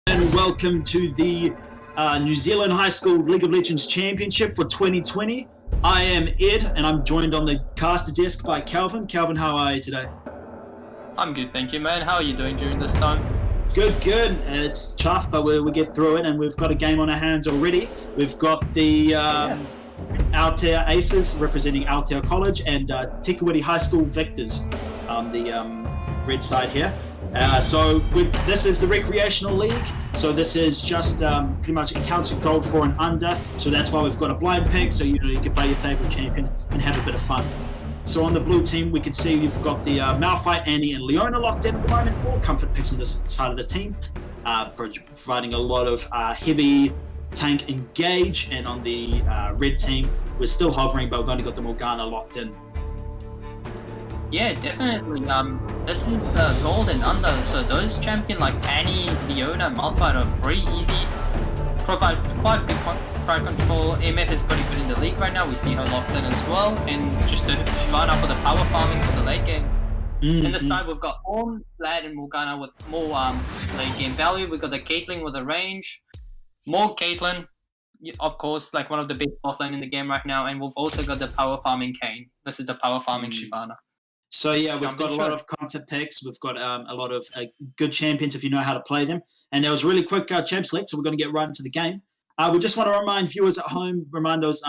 And welcome to the New Zealand High School League of Legends Championship for 2020. I am Ed, and I'm joined on the caster desk by Kalvin. Kalvin, how are you today? I'm good, thank you, man. How are you doing during this time? Good. It's tough, but we get through it, and we've got a game on our hands already. We've got the Aotea Aces representing Aotea College and Te Kuiti High School Victors, the red side here. This is the recreational league, so this is just pretty much encounter gold for and under, so that's why we've got a blind pick, so you can play your favorite champion and have a bit of fun. So on the blue team, we can see you've got the Malphite, Annie, and Leona locked in at the moment, all comfort picks on this side of the team, providing a lot of heavy tank engage, and on the red team, we're still hovering, but we've only got the Morgana locked in. Yeah, definitely. This is the gold and under, so those champion like Annie, Leona, Malphite are very easy. Provide quite good crowd control. MF is pretty good in the league right now. We see her locked in as well, and just the Shyvana for the power farming for the late game. In the side, we've got Ornn, Vlad, and Morgana with more late game value. We've got the Caitlyn with the range, more Caitlyn, of course, like one of the best offline in the game right now, and we've also got the power farming Kayn. This is the power farming Shyvana. So yeah, we've got a lot of comfort picks. We've got a lot of good champions if you know how to play them. And there was a really quick champ select, so we're going to get right into the game. We just want to remind viewers at home, remind those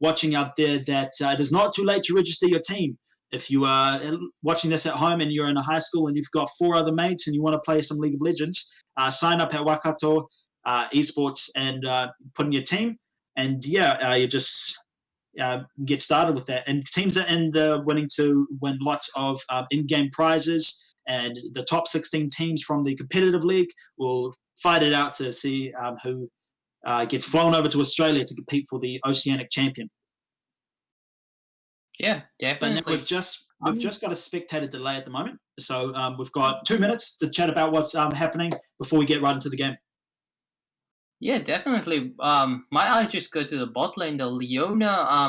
watching out there that it is not too late to register your team. If you are watching this at home and you're in a high school and you've got 4 other mates and you want to play some League of Legends, sign up at Waikato Esports and put in your team. And you just get started with that. And teams are in the winning to win lots of in-game prizes, and the top 16 teams from the competitive league will fight it out to see who gets flown over to Australia to compete for the Oceanic Champion. Yeah, definitely. But we've just got a spectator delay at the moment, so we've got 2 minutes to chat about what's happening before we get right into the game. Yeah, definitely. My eyes just go to the bot lane, the Leona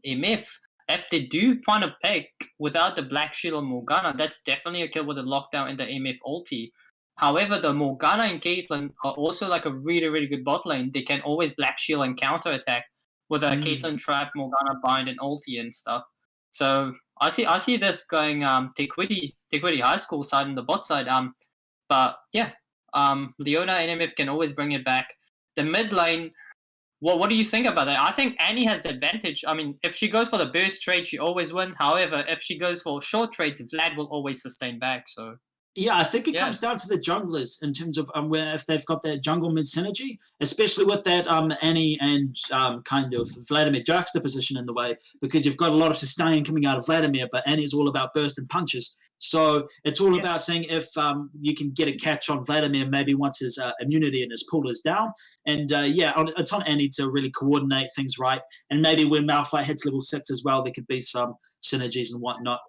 MF. If they do find a pick without the Black Shield or Morgana, that's definitely a kill with the lockdown and the MF ulti. However, the Morgana and Caitlyn are also like a really, really good bot lane. They can always Black Shield and counter attack with a Caitlyn trap, Morgana bind, and ulti and stuff. So I see this going Te Kuiti High School side and the bot side. But yeah, Leona and MF can always bring it back. The mid lane, what do you think about that? I think Annie has the advantage. I mean, if she goes for the burst trade, she always wins. However, if she goes for short trades, Vlad will always sustain back. So yeah, I think it comes down to the junglers in terms of where if they've got that jungle mid synergy, especially with that Annie and kind of Vladimir juxtaposition in the way, because you've got a lot of sustain coming out of Vladimir, but Annie's all about burst and punches. So it's all about seeing if you can get a catch on Vladimir maybe once his immunity and his pull is down. And it's on Annie to really coordinate things right. And maybe when Malphite hits level 6 as well, there could be some synergies and whatnot.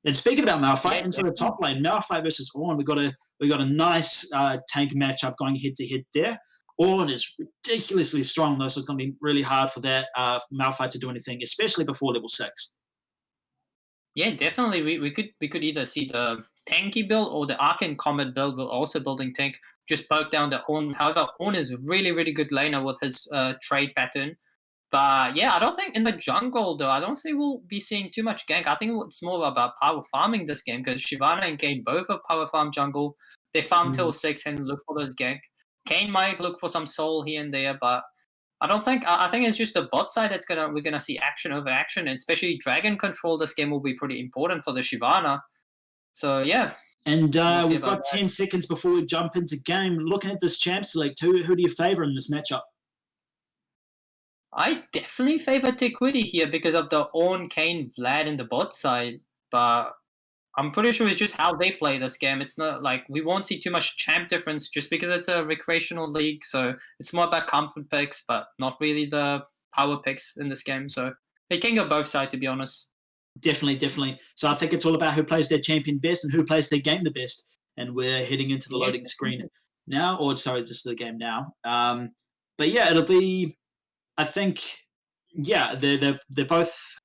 And speaking about Malphite, into the top lane, Malphite versus Ornn, we got a nice tank matchup going head to head there. Ornn is ridiculously strong though, so it's going to be really hard for that Malphite to do anything, especially before level 6. Yeah, definitely. We could either see the tanky build or the Arcane Comet build will also building tank. Just poke down the Ornn. However, Ornn is really, really good laner with his trade pattern. But yeah, I don't think in the jungle though, I don't think we'll be seeing too much gank. I think it's more about power farming this game because Shyvana and Kayn both have power farm jungle. They farm till 6 and look for those gank. Kayn might look for some soul here and there, but I don't think. I think it's just the bot side we're gonna see action over action, and especially dragon control. This game will be pretty important for the Shyvana. So yeah. And we've got 10 seconds before we jump into game. Looking at this champ select, who do you favor in this matchup? I definitely favor Te Kuiti here because of the Ornn, Kayn, Vlad in the bot side, but I'm pretty sure it's just how they play this game. It's not like we won't see too much champ difference just because it's a recreational league. So it's more about comfort picks, but not really the power picks in this game. So it can go both sides, to be honest. Definitely. So I think it's all about who plays their champion best and who plays their game the best. And we're heading into the loading screen now, just the game now. But yeah, it'll be, I think, they're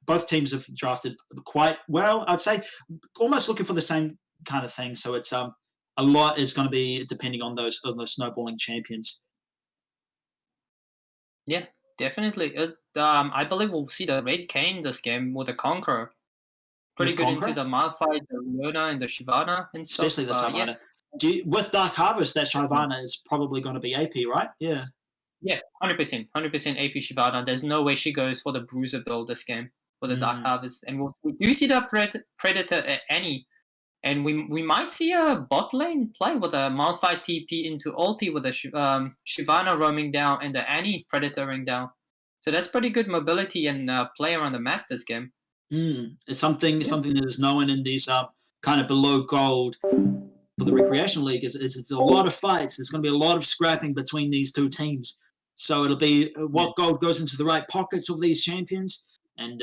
both teams have drafted quite well. I'd say almost looking for the same kind of thing. So it's a a lot is going to be depending on those snowballing champions. Yeah, definitely. I believe we'll see the Red Kane this game with the Conqueror. Pretty With good into Conqueror? the Malphite, the Leona, and the Shyvana and stuff. Especially the Yeah. Shyvana. With Dark Harvest, that Shyvana is probably going to be AP, right? Yeah. Yeah, 100%. 100% AP Shyvana. There's no way she goes for the Bruiser build this game for the Dark Harvest. And we do see the Predator Annie. And we might see a bot lane play with a Malphite TP into ulti with a Shyvana roaming down and the Annie Predatoring down. So that's pretty good mobility and play around the map this game. It's something that is known in these kind of below gold for the recreational league. It's a lot of fights. There's going to be a lot of scrapping between these two teams. So it'll be what gold goes into the right pockets of these champions, and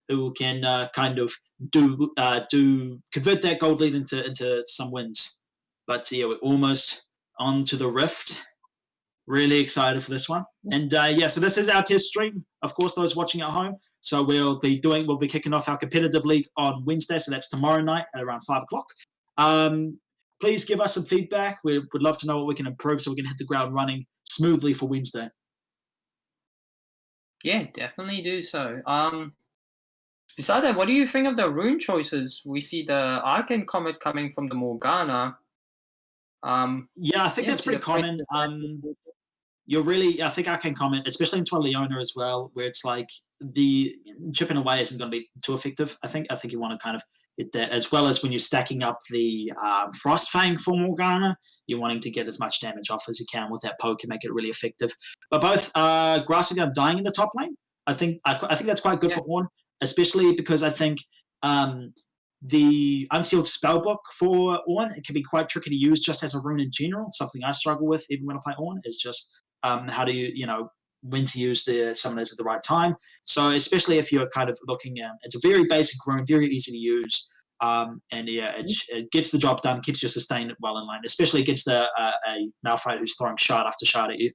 who can kind of do convert that gold lead into some wins. But yeah, we're almost on to the Rift. Really excited for this one. And so this is our test stream. Of course, those watching at home. So we'll be kicking off our competitive league on Wednesday. So that's tomorrow night at around 5:00. Please give us some feedback. We would love to know what we can improve so we can hit the ground running smoothly for Wednesday. Yeah, definitely do so. Besides that, what do you think of the rune choices? We see the Arcane Comet coming from the Morgana. Yeah, I think that's pretty common. I think Arcane Comet, especially into a Leona as well, where it's like the chipping away isn't going to be too effective. I think you want to kind of hit that, as well as when you're stacking up the Frostfang for Morgana, you're wanting to get as much damage off as you can with that poke and make it really effective. But both Grasping are dying in the top lane. I think that's quite good for Ornn, especially because I think the Unsealed Spellbook for Ornn, it can be quite tricky to use just as a rune in general. Something I struggle with even when I play Ornn is just how do you when to use the summoners at the right time. So especially if you're kind of looking at, it's a very basic rune, very easy to use. It gets the job done, keeps you sustained well in line, especially against a Malphite who's throwing shard after shard at you.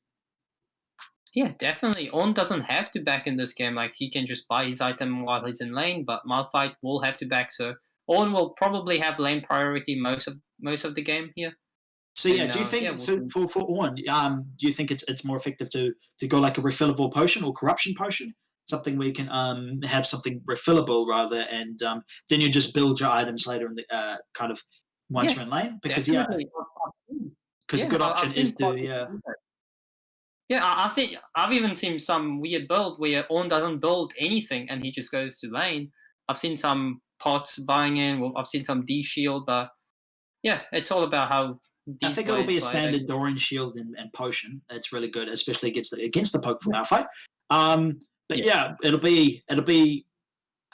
Yeah, definitely. Ornn doesn't have to back in this game. Like, he can just buy his item while he's in lane, but Malphite will have to back. So Ornn will probably have lane priority most of the game here. So yeah, do you think for Ornn, do you think it's more effective to go like a refillable potion or corruption potion, something where you can have something refillable rather, and then you just build your items later in the kind of once you're in lane? Because a good option is to I've even seen some weird build where Ornn doesn't build anything and he just goes to lane. I've seen some pots buying in. Well, I've seen some D shield, but yeah, it's all about how. I think it'll be a standard Doran shield and potion. It's really good, especially against the poke from Malphite. It'll be.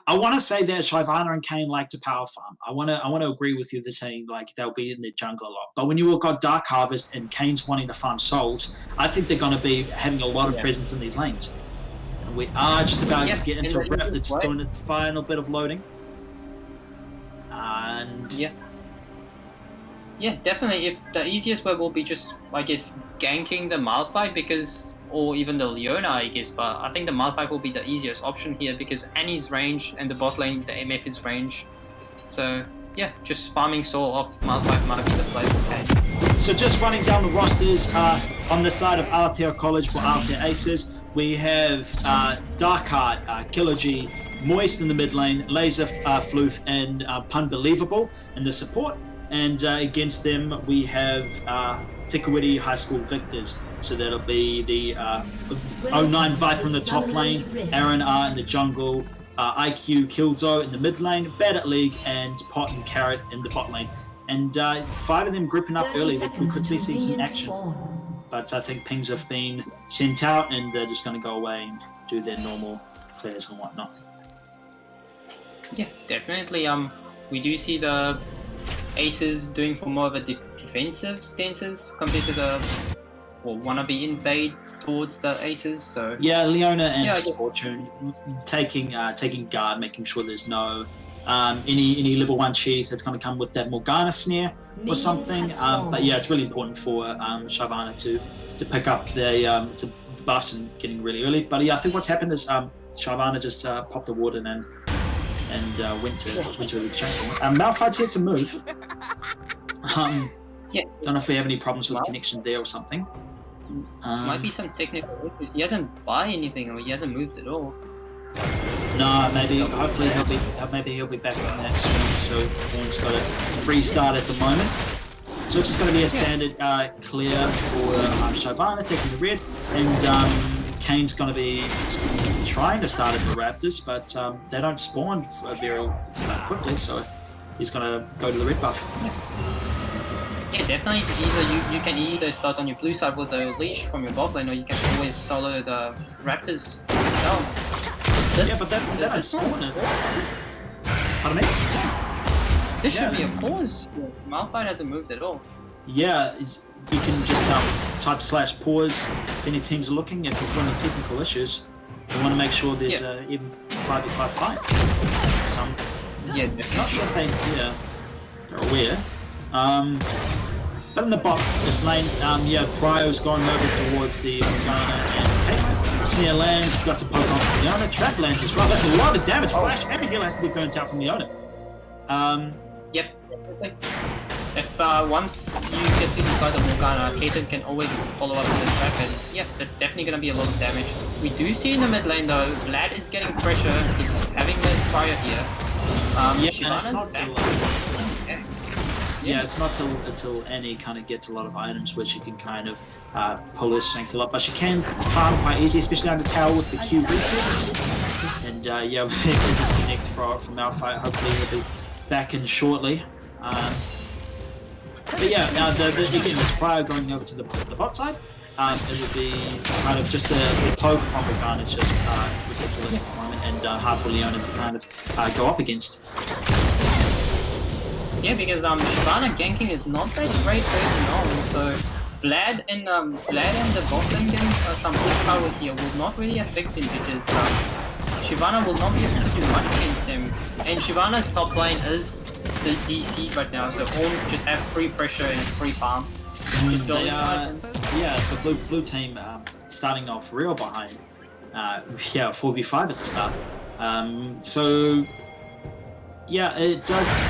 I want to say that Shyvana and Kayn like to power farm. I want to agree with you. They're saying like they'll be in the jungle a lot. But when you've got Dark Harvest and Kayn's wanting to farm souls, I think they're going to be having a lot of presence in these lanes. And we are just about to get into a Rift. It's doing the final bit of loading. And yeah, definitely. If the easiest way will be just, I guess, ganking the Malphite or even the Leona, I guess. But I think the Malphite will be the easiest option here because Annie's range and the bot lane, the MF is range. So yeah, just farming soul off Malphite might be the play for Kayn. So just running down the rosters on the side of Aotea College for Aotea Aces, we have Darkheart, Killer G, Moist in the mid lane, Laser Floof, and Punbelievable in the support. And against them, we have Kuiti High School Victors. So that'll be the 09 Viper in the top lane, Aaron R in the jungle, IQ Killzo in the mid lane, Bad at League, and Pot and Carrot in the bot lane. And 5 of them grouping up early. We could see some action. But I think pings have been sent out, and they're just going to go away and do their normal players and whatnot. Yeah, definitely. We do see the Aces doing for more of a defensive stances compared to the wannabe invade towards the Aces. So yeah, Leona and Fortune taking guard, making sure there's no any level 1 cheese that's going to come with that Morgana snare or something. But yeah, it's really important for Shyvana to pick up the buffs and getting really early. But yeah, I think what's happened is Shyvana just popped the warden and went to the jungle. Malphite's yet to move. Yeah. Don't know if we have any problems with connection there or something. Might be some technical issues. He hasn't buy anything, or he hasn't moved at all. No, maybe. Hopefully he'll be back on that soon. So Orn's got a free start at the moment. So it's just going to be a standard clear for Shyvana taking the red, and Kane's going to be trying to start at the Raptors, but they don't spawn very quickly, so he's going to go to the red buff. Yeah, definitely. Either you can either start on your blue side with a leash from your bot lane, or you can always solo the Raptors yourself. But that don't spawn it. Pardon me? This should be a pause. Malphite hasn't moved at all. Yeah, you can just type /pause if any teams are looking. If you've got any technical issues, you want to make sure there's even 5v5 fight. Not sure if they're aware. But in the bot, this lane, Prio's gone over towards the Morgana and Caitlyn. Snare lands, got to poke onto Leona. Trap lands as well. That's a lot of damage. Flash and heal has to be burnt out from Leona. Yep. If once you get CC by the Morgana, Caitlyn can always follow up with the trap, and that's definitely going to be a lot of damage. We do see in the mid lane though, Vlad is getting pressure. He's having the Prior here. It's not until Annie kind of gets a lot of items where she can kind of pull her strength a lot, but she can farm quite easy, especially under tower with the Q resets. And if they disconnect from Malphite, hopefully he'll be back in shortly. Now again, this Prior going over to the bot side, it would be kind of just the poke from Morgana is just ridiculous at the moment, and hard for Leona to kind of go up against. Yeah, because Shyvana ganking is not that great early on, so Vlad and the bot lane getting some good power here will not really affect him, because Shyvana will not be able to do much against him. And Shyvana's top lane is the DC right now, so all just have free pressure and free farm. So blue team starting off real behind. 4v5 at the start. It does.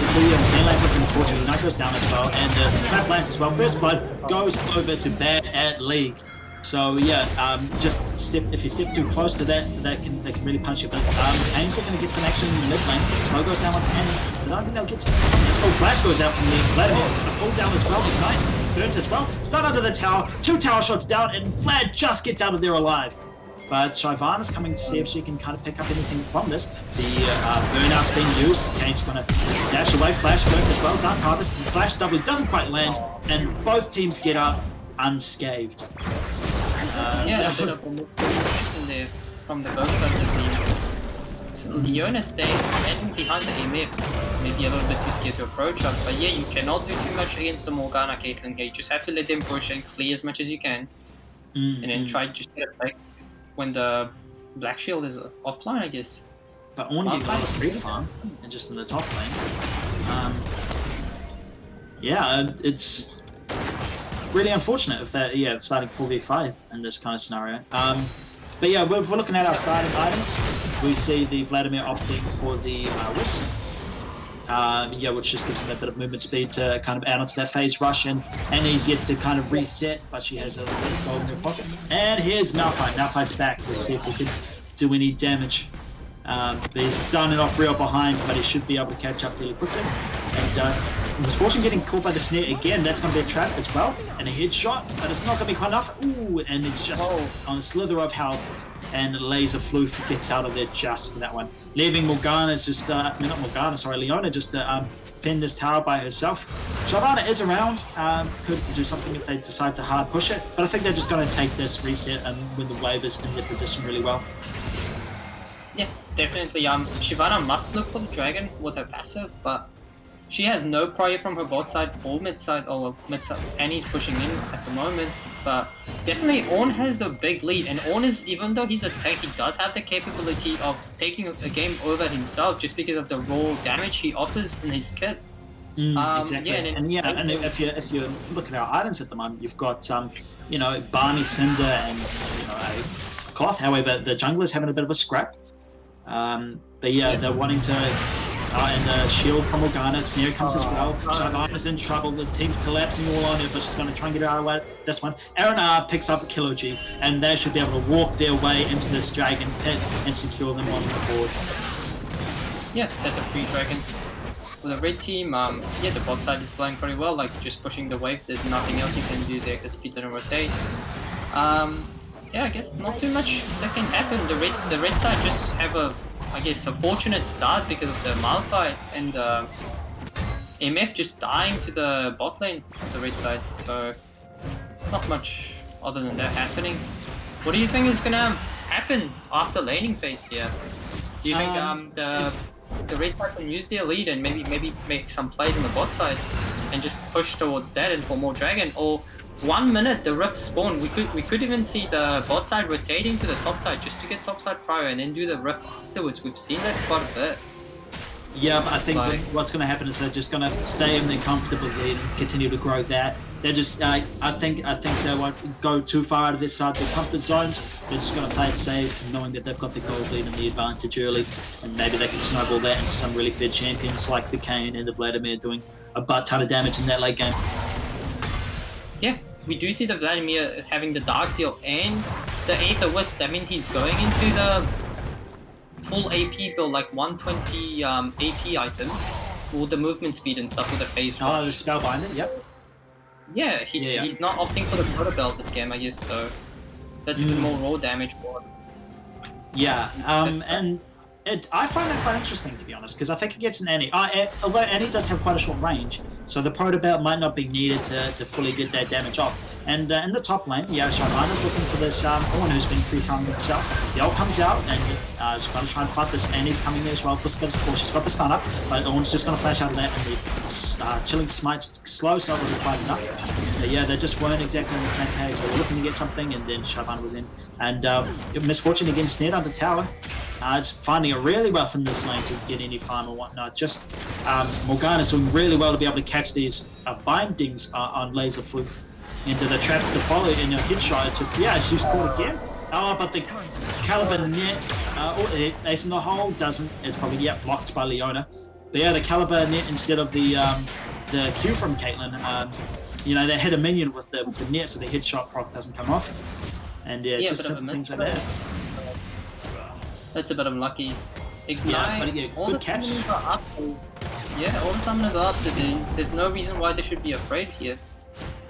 So Snare lands with misfortune, Knight goes down as well, and Trap lands as well. First blood goes over to Bad at League. So if you step too close to that, they can really punch you. But Kane's looking to get some action in the mid lane. Snow goes down onto Annie. I don't think they'll get to this whole flash goes out from the Vladimir. Pull down as well, Ignite, burnt as well. Start under the tower, 2 tower shots down, and Vlad just gets out of there alive. But Shyvana's coming to see if she can kind of pick up anything from this. The burnout's being used. Kane's going to dash away. Flash burns as well. Dark Harvest. Flash W doesn't quite land, and both teams get up unscathed. A bit of a in there from the both sides of the team. So Leona staying behind the MF. Maybe a little bit too scared to approach her, but you cannot do too much against the Morgana Caitlyn here. You just have to let them push and clear as much as you can, and then try to just get it back when the Black Shield is offline, I guess. But Orn getting a lot of free farm, and just in the top lane. It's really unfortunate if they're starting 4v5 in this kind of scenario. We're looking at our starting items. We see the Vladimir opting for the Wisp. Which just gives him a bit of movement speed to kind of add onto that phase rush, and Annie's yet to kind of reset, but she has a little bit of gold in her pocket. And here's Malphite. Malphite's back. Let's see if we can do any damage. He's starting off real behind, but he should be able to catch up fairly quickly. And Misfortune getting caught by the snare again. That's going to be a trap as well, and a headshot, but it's not going to be quite enough. Ooh, and it's just on a slither of health. And Laser Floof gets out of there just for that one. Leaving Leona just to fend this tower by herself. Shyvana is around, could do something if they decide to hard push it, but I think they're just going to take this reset and win the wave is in their position really well. Yeah, definitely. Shyvana must look for the dragon with her passive, but she has no prior from her bot side or mid side, or mid side. Annie's pushing in at the moment, but definitely Orn has a big lead, and Orn is, even though he's a tank, he does have the capability of taking a game over himself just because of the raw damage he offers in his kit. Exactly. And if you look at our items at the moment, you've got Barney, Cinder, and a Cloth. However, the jungler's having a bit of a scrap. They're wanting to And the shield from Morgana. Snare comes as well. Shyvana's in trouble. The team's collapsing all on her, but she's going to try and get out of the way. This one. Aaron R picks up a Killer G, and they should be able to walk their way into this dragon pit and secure them on the board. Yeah, that's a free dragon. For the red team, yeah, the bot side is playing pretty well, like just pushing the wave. There's nothing else you can do there because Peter didn't rotate. Yeah, I guess not too much that can happen. The red side just have a fortunate start because of the Malphite and MF just dying to the bot lane of the red side. So not much other than that happening. What do you think is gonna happen after laning phase here? Do you think the red side can use their lead and maybe make some plays on the bot side and just push towards that and for more dragon? Or 1 minute the rift spawn, we could even see the bot side rotating to the top side just to get top side prior and then do the rift afterwards. We've seen that quite a bit. Yeah, I think what's going to happen is they're just going to stay in their comfortable lead and continue to grow that. They're just, I think they won't go too far out of this side of their comfort zones. They're just going to play it safe, knowing that they've got the gold lead and the advantage early, and maybe they can snowball that into some really fed champions like the Kane and the Vladimir doing a butt ton of damage in that late game. Yeah, we do see the Vladimir having the Dark Seal and the Aether Wisp. That means he's going into the full AP build, like 120 AP item, with the movement speed and stuff with the phase. Oh, the Spellbinder, yep. Yeah, he's not opting for the Proto Belt this game, I guess, so that's a bit more raw damage for him. Yeah, and I find that quite interesting, to be honest, because I think it gets an Annie. Although Annie does have quite a short range, so the Proto Belt might not be needed to fully get that damage off. And in the top lane, yeah, Shyvana's looking for this Ornn who's been free farming himself. The ult comes out, and she's going to try and fight this. Annie's coming there as well for support. She's got the stun up, but Ornn's just going to flash out of that, and the Chilling Smite's slow, so not really quite enough. But yeah, they just weren't exactly on the same page. They were looking to get something, and then Shyvana was in. And misfortune again, snared under tower. It's finding it really rough in this lane to get any farm or whatnot. Just Morgana's doing really well to be able to catch these bindings on Laser Floof into the traps to follow in your headshot. It's just, yeah, she's caught again. Oh, but the Caliber net, Ace in the hole doesn't, it's probably blocked by Leona. But yeah, the Caliber net instead of the Q from Caitlyn, you know, they hit a minion with the net so the headshot proc doesn't come off. And yeah, just some things like that. That's a bit unlucky. Ignite, yeah, all the summoners are up. Yeah, all the summoners are up, so there's no reason why they should be afraid here.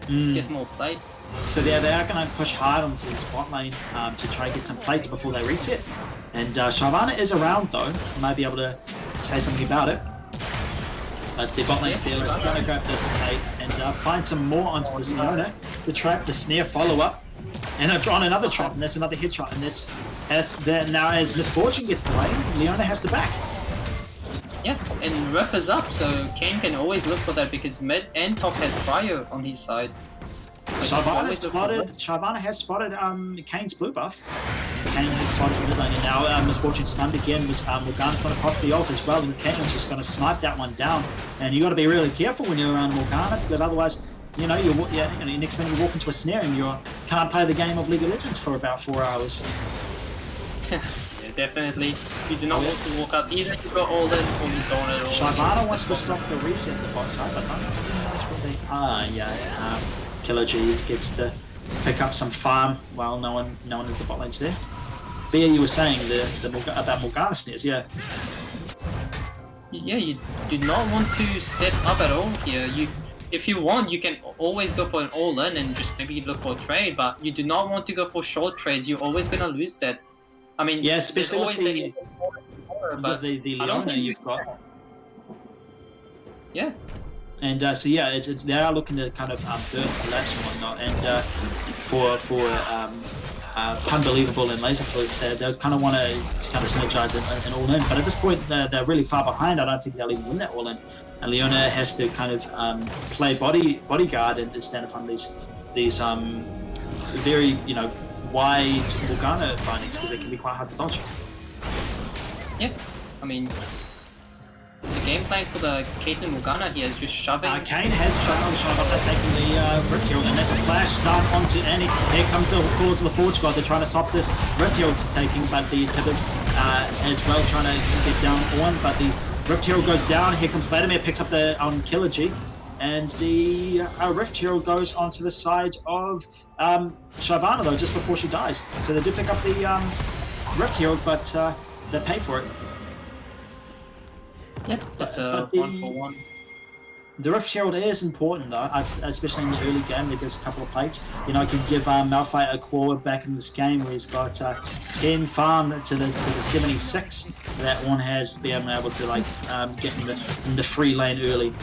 Get more play. So yeah, they are going to push hard onto the spot lane to try and get some plates before they reset. And Shyvana is around though, might be able to say something about it. But the bot lane feeler is going to grab this plate and find some more onto this Leona. The trap, the snare follow up. And they're on another trap, and that's another headshot, and that's now as Misfortune gets the lane, Leona has to back. Yeah, and Riff is up, so Kane can always look for that because mid and top has Cryo on his side. Shyvana has spotted Kane's blue buff. Kane has spotted mid lane, and now Misfortune stunned again. Morgana's going to pop the ult as well, and Kane's just going to snipe that one down. And you got to be really careful when you're around Morgana, because otherwise, you know, next minute you walk into a snare and you can't play the game of League of Legends for about 4 hours. Yeah, definitely. You do not want to walk up either you go all in or you don't at all. Shyvana wants to stop the reset the bot side, but not knows where they are. Yeah, Killer G gets to pick up some farm while no one in the bot lane's there. But yeah, you were saying about Morgana snares, yeah. Yeah, you do not want to step up at all here. If you want, you can always go for an all-in and just maybe look for a trade, but you do not want to go for short trades. You're always going to lose that. I mean, yeah, especially with the Leona you've got. Yeah. And so yeah, they are looking to kind of burst the laps and whatnot, and for Unbelievable and Laser Floof, they kind of want to kind of synergize an all-in, but at this point they're really far behind. I don't think they'll even win that all-in. And Leona has to kind of play bodyguard and stand in front of these very wide Morgana bindings because they can be quite hard to dodge. Yeah, I mean the game plan for the Caitlyn Morgana here is just shoving. Kane has Shyvana taking the Rift Herald, and that's a flash start onto Annie. Here comes the call to the Forge Squad. They're trying to stop this Rift Herald taking, but the Tibbers as well trying to get down on, but the Rift Herald goes down. Here comes Vladimir, picks up the Killer G. And the Rift Herald goes onto the side of Shyvana, though, just before she dies. So they do pick up the Rift Herald, but they pay for it. Yeah, that's a 1-for-1. The Rift Herald is important, though, especially in the early game. It gives a couple of plates. You know, it can give Malphite a claw back in this game where he's got 10 farm to the 76 that one has been able to like get in the free lane early.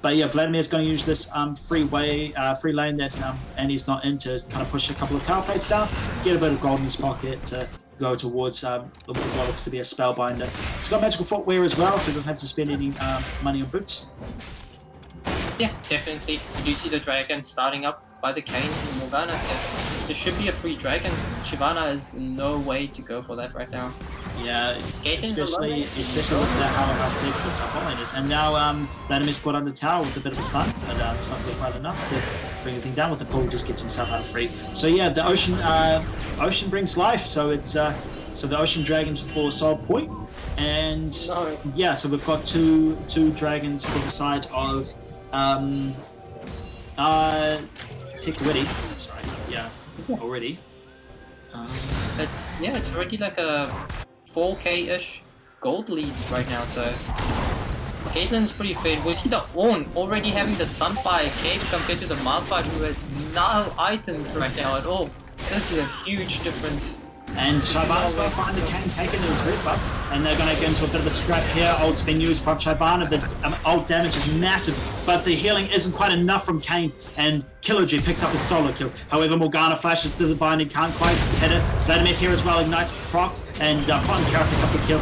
But yeah, Vladimir's going to use this free lane that Andy's not in to kind of push a couple of tower plates down, get a bit of gold in his pocket to go towards what looks to be a spellbinder. He's got magical footwear as well, so he doesn't have to spend any money on boots. Yeah, definitely. You do see the dragon starting up by the Kayn and Morgana. There should be a free dragon. Shyvana has no way to go for that right now. Yeah, especially with how big the supplement is. And now Vladimir's put under tower with a bit of a stun, but it's not quite enough to bring anything down. With the pull, just gets himself out of free. So yeah, the ocean brings life. So it's so the ocean dragons for Soul Point, and yeah, so we've got two dragons for the side of Kuiti. Sorry, yeah, already. It's already like a 4k-ish gold lead right now, so Caitlyn's pretty fair. We see the Ornn already having the Sunfire Cape compared to the Malphite, who has no items right now at all. This is a huge difference. And Shyvana's going to find the Kayn taken his red buff, and they're going to get into a bit of a scrap here. Ult's been used from Shyvana. The ult damage is massive, but the healing isn't quite enough from Kayn, and Killer G picks up his solo kill. However, Morgana flashes to the binding, can't quite hit it. Vladimir's here as well, ignites proc, and Pot and Carrot picks up the kill.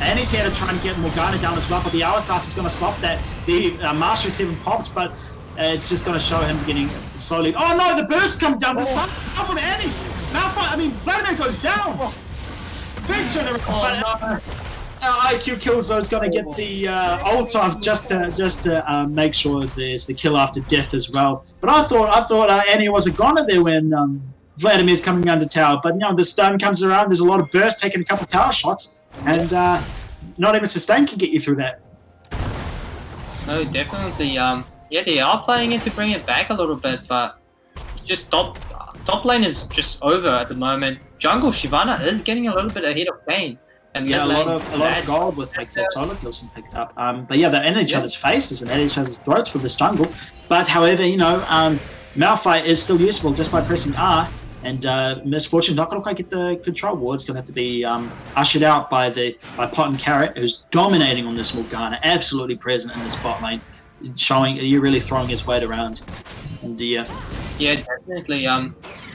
And he's here to try and get Morgana down as well, but the Hourglass is going to stop that. The Mastery 7 pops, but it's just going to show him getting slowly. Oh no, the burst comes down this time from Annie! Malphite, Vladimir goes down! Big turnaround, IQ Killzone is going to get the ult off just to make sure there's the kill after death as well. But I thought Annie was a goner there when Vladimir's coming under tower. But you know, the stun comes around, there's a lot of burst, taking a couple of tower shots, and not even sustain can get you through that. No, definitely. Yeah, they are playing it to bring it back a little bit, but it's just top lane is just over at the moment. Jungle Shyvana is getting a little bit ahead of Kayn. And yeah, a lot of gold with like that solo kills and picked up. But yeah, they're in each other's faces and at each other's throats with this jungle. But however, you know, Malphite is still useful just by pressing R. And Misfortune's not going to quite get the control ward. It's going to have to be ushered out by Pot and Carrot, who's dominating on this Morgana, absolutely present in this bot lane, showing you're really throwing his weight around. And yeah, definitely.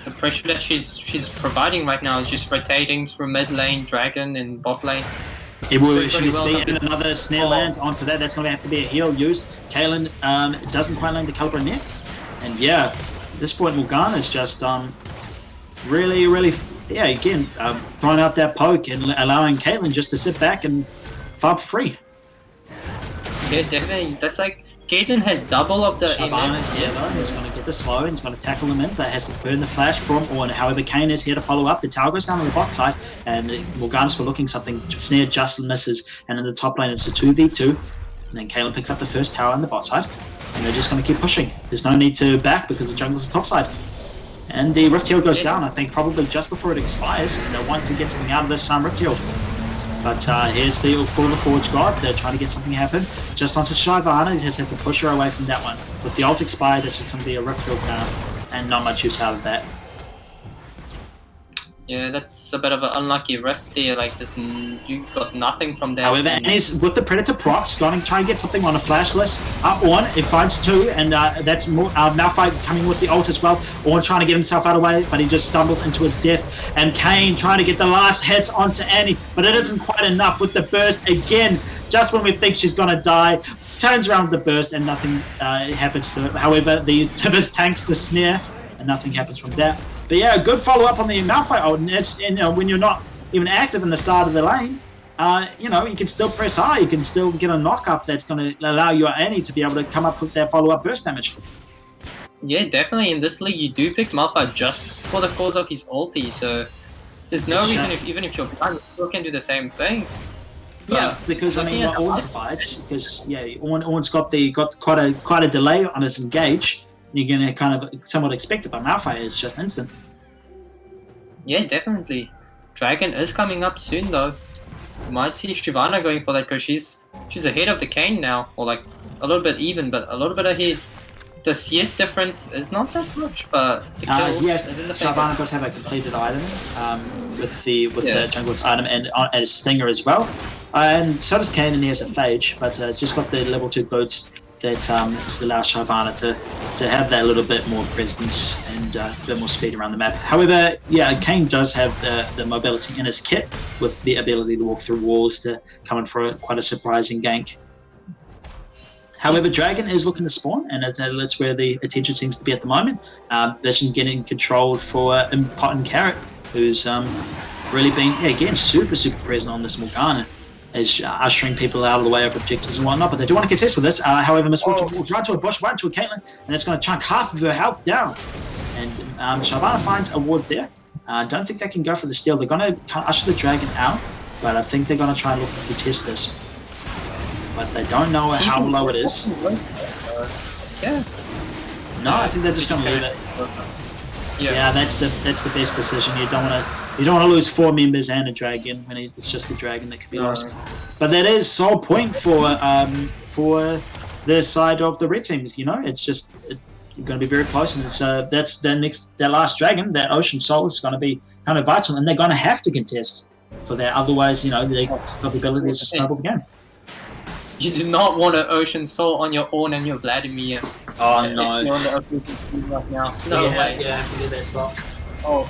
The pressure that she's providing right now is just rotating through mid lane, dragon, and bot lane. It will should in another snare land onto that. That's going to have to be a heal used. Kaylin doesn't quite land the caliber near, and yeah, at this point Morgana is just really again throwing out that poke and allowing Caitlyn just to sit back and farm for free. Yeah, definitely. That's like Caitlyn has double of the MFs. Yeah, he's going to get the slow and he's going to tackle them in, but has to burn the flash from Ornn. However, Kayn is here to follow up. The tower goes down on the bot side, and Morgana's for looking something. Snare just misses, and in the top lane it's a 2v2. And then Kaylin picks up the first tower on the bot side, and they're just going to keep pushing. There's no need to back because the jungle's the top side. And the Rift Herald goes down, I think, probably just before it expires. And they want to get something out of this Rift Herald. But here's the Forge God. They're trying to get something happen. Just onto Shyvana. He just has to push her away from that one. With the ult expired, it's just going to be a Rift Herald now. And not much use out of that. Yeah, that's a bit of an unlucky rift there. Like, you got nothing from that. However, Annie's with the Predator procs, going to try and get something on a flashless. Ornn, it finds two, and that's more Malphite coming with the ult as well. Ornn trying to get himself out of the way, but he just stumbles into his death. And Kayn trying to get the last hits onto Annie, but it isn't quite enough with the burst again. Just when we think she's going to die, turns around with the burst, and nothing happens to her. However, the Tibbers tanks the snare, and nothing happens from that. But yeah, a good follow-up on the Malphite ult, and it's, you know, when you're not even active in the start of the lane, you know, you can still press high, you can still get a knock-up that's going to allow your Annie to be able to come up with that follow-up burst damage. Yeah, definitely. In this league, you do pick Malphite just for the cause of his ulti, so there's no reason, even if you're blind, you still can do the same thing. Yeah, because I mean, Orn fights because Orn's got quite a delay on his engage. You're gonna kind of somewhat expect it, but Malphite is just instant. Yeah, definitely. Dragon is coming up soon though. You might see Shyvana going for that because she's ahead of the Kane now, or like a little bit even, but a little bit ahead. The CS difference is not that much, but the kills is in the favor. Shyvana does have a completed item with the jungle's item and a stinger as well, and so does Kane, and he has a phage, but it's just got the level 2 boots that allows Shyvana to have that little bit more presence and a bit more speed around the map. However, yeah, Kane does have the mobility in his kit with the ability to walk through walls to come in for quite a surprising gank. However, Dragon is looking to spawn, and that's where the attention seems to be at the moment. That's getting controlled for Pot and Carrot, who's really been, again, super present on this Morgana, as ushering people out of the way of objectives and whatnot. But they do want to contest with this. However, Misfortune walks right to a bush, right to a Caitlyn, and it's going to chunk half of her health down. And Shyvana finds a ward there. I don't think they can go for the steal. They're going to usher the Dragon out, but I think they're going to try and look to contest this. But they don't know how low it is. Yeah. No, I think they're just going to leave it. Yeah, that's the best decision. You don't want to lose 4 members and a dragon when it's just a dragon that could be lost. But that is sole point for the side of the red teams. You know, it's just you're going to be very close, and that's that last dragon, that Ocean Soul, is going to be kind of vital, and they're going to have to contest for that. Otherwise, you know, they've got the ability to snowball the game. You do not want an Ocean Soul on your Orn and your Vladimir. Oh no! If you're on the opposite team right now. No way. Yeah, I can do that slot. Oh.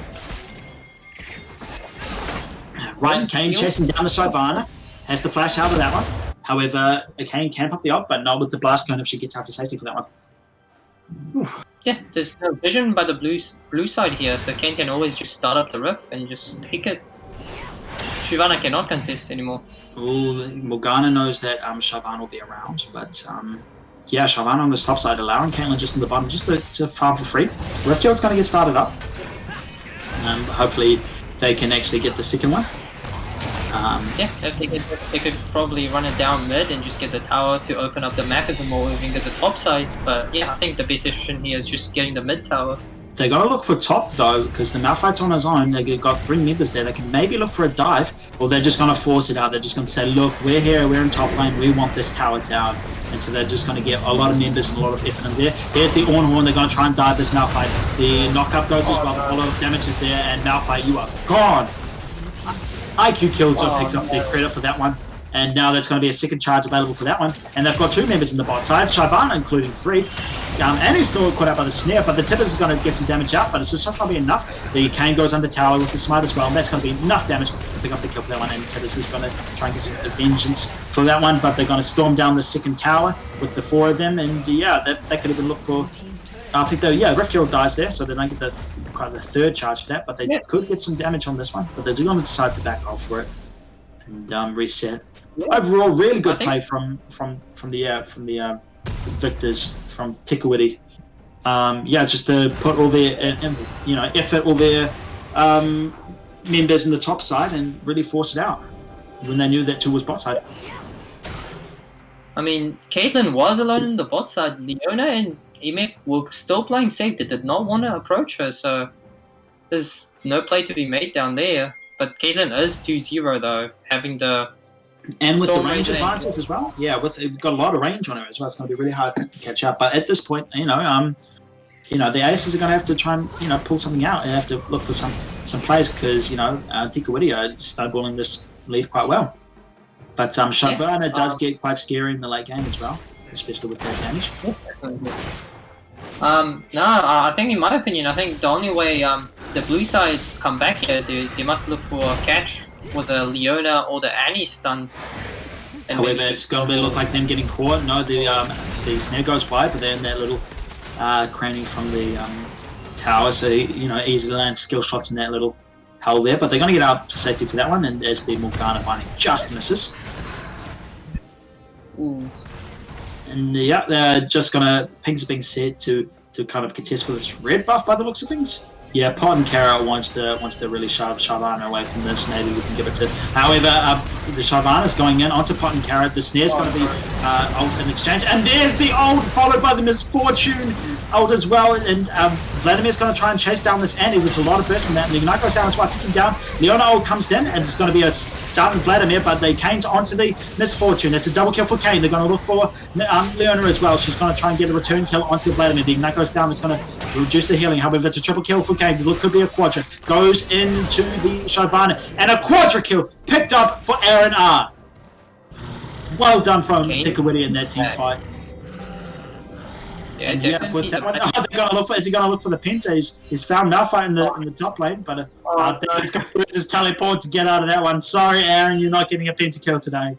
Right, Kane chasing down the Shyvana, has the flash out of that one. However, Kane can pop the op, but not with the blast cone if she gets out to safety for that one. Yeah, there's no vision by the blue side here, so Kane can always just start up the rift and just take it. Shyvana cannot contest anymore. Ooh, Morgana knows that Shyvana will be around, but yeah, Shyvana on the top side, allowing Caitlyn just on the bottom, just to farm for free. Riftfield's going to get started up. Hopefully they can actually get the second one. Yeah, if they could probably run it down mid and just get the tower to open up the map even more, even get the top side. But yeah, I think the best decision here is just getting the mid tower. They got to look for top though, because the Malphite's on his own. They got 3 members there. They can maybe look for a dive, or they're just going to force it out. They're just going to say, "Look, we're here. We're in top lane. We want this tower down." And so they're just going to get a lot of members and a lot of effort in there. Here's the Orn Horn. They're going to try and dive this Malphite. The knockup goes as well. A lot of damage is there, and Malphite, you are gone. IQ Killzone picks up the credit for that one. And now there's going to be a second charge available for that one. And they've got 2 members in the bot side, Shyvana including 3. And he's still caught out by the snare, but the Tibbers is going to get some damage out, but it's just not going to be enough. The Kane goes under tower with the smite as well, and that's going to be enough damage to pick up the kill for that one. And Tibbers is going to try and get some vengeance for that one, but they're going to storm down the second tower with the 4 of them. And yeah, that could even look for... I think Riftfield dies there, so they don't get the 3rd charge for that, but they could get some damage on this one. But they're going to decide to back off for it and reset. Overall, really good play from the victors from Kuiti. Just to put all their effort, all their members in the top side, and really force it out when they knew that 2 was bot side. I mean, Caitlyn was alone in the bot side. Leona and MF were still playing safe. They did not want to approach her, so there's no play to be made down there. But Caitlyn is 2-0 though, having the... And with the range advantage as well. Yeah, we've got a lot of range on her as well. It's going to be really hard to catch up. But at this point, the Aces are going to have to try and, pull something out and have to look for some plays because, Kuiti are snowballing this lead quite well. But Shyvana does get quite scary in the late game as well, especially with that damage. I think in my opinion, I think the only way the blue side come back here, they must look for a catch with the Leona or the Annie stunts. However, it's going to look like them getting caught. No, the snare goes wide, but they're in that little cranny from the tower, so easily land skill shots in that little hole there. But they're going to get out to safety for that one, and as the Morgana finding just misses. Ooh. And they're just going to... Pings are being set to kind of contest with this red buff by the looks of things. Yeah, Pot and Carrot wants to really shove Shyvana away from this. Maybe we can give it to. However, the Shyvana's going in onto Pot and Carrot. The snare's going to be ult in exchange, and there's the ult followed by the Misfortune ult as well. And Vladimir's going to try and chase down this Andy. There's a lot of burst from that. And the Ignite goes down as well, ticking down. Leona ult comes in, and it's going to be a down Vladimir, but they Kane's onto the Misfortune. It's a double kill for Kane. They're going to look for Leona as well. She's going to try and get a return kill onto the Vladimir. The Ignite goes down. It's going to reduce the healing. However, it's a triple kill for Kane. Look, could be a quadra. Goes into the Shyvana, and a quadra kill picked up for Aaron R. Well done from Tikawiti in that team fight. Yeah, with that one, is he going to look for the Penta? He's found Malphite in the top lane, but I think he's going to use his teleport to get out of that one. Sorry, Aaron, you're not getting a Penta kill today.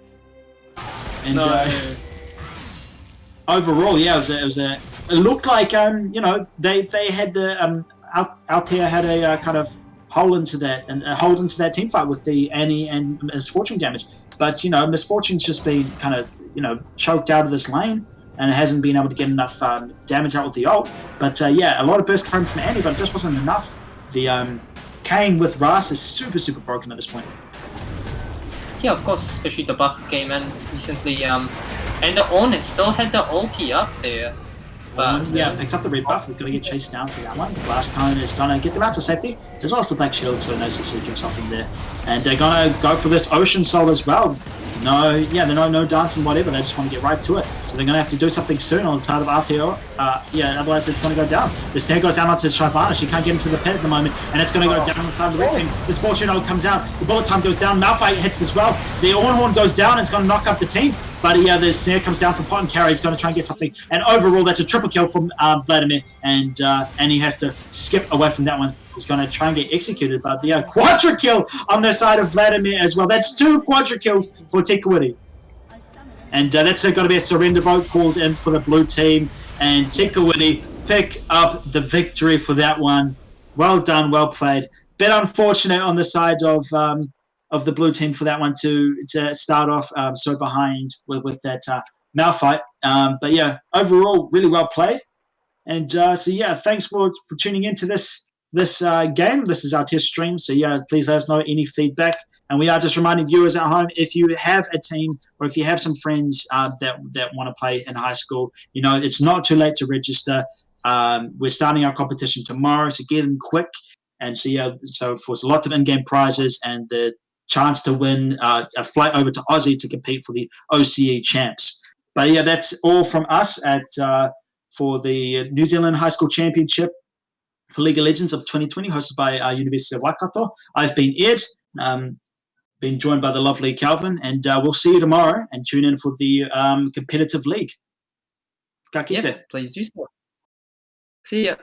And, overall, yeah, it looked like they had the Aotea had a kind of hole into that team fight with the Annie and Misfortune damage, but Misfortune's just been kind of choked out of this lane, and it hasn't been able to get enough damage out with the ult. But yeah, a lot of burst came from Annie, but it just wasn't enough. The Kane with Ras is super broken at this point. Yeah, of course, especially the buff came in recently, and the Own still had the ulti up there. But, picks up the red buff. He's going to get chased down for that one. Blast Cone is going to get them out to safety. There's also Black Shield, so no CC can stop him there. And they're going to go for this Ocean Soul as well. They're no dancing, whatever. They just want to get right to it. So they're going to have to do something soon on the side of Aotea. Otherwise it's going to go down. The snare goes down onto Shyvana. She can't get into the pit at the moment, and it's going to go down on the side of the red team. This Fortune ult comes out. The bullet time goes down. Malphite hits as well. The Ornhorn goes down. And it's going to knock up the team. But the snare comes down from Pot and Carry. He's going to try and get something. And overall, that's a triple kill from Vladimir. And he has to skip away from that one. He's going to try and get executed. But the quadra kill on the side of Vladimir as well. That's 2 quadra kills for Tikawiti. And that's going to be a surrender vote called in for the blue team. And Tikawiti picked up the victory for that one. Well done, well played. Bit unfortunate on the side of the blue team for that one to start off so behind with that Malphite. But yeah, overall, really well played. And thanks for tuning into this game. This is our test stream. So yeah, please let us know any feedback. And we are just reminding viewers at home, if you have a team or if you have some friends that want to play in high school, it's not too late to register. We're starting our competition tomorrow, so get in quick. And so for lots of in-game prizes and the chance to win a flight over to Aussie to compete for the OCE champs. But yeah, that's all from us for the New Zealand High School Championship for League of Legends of 2020, hosted by University of Waikato. I've been Ed, been joined by the lovely Kalvin, and we'll see you tomorrow, and tune in for the competitive league. Ka kite. Yep, please do so. See ya.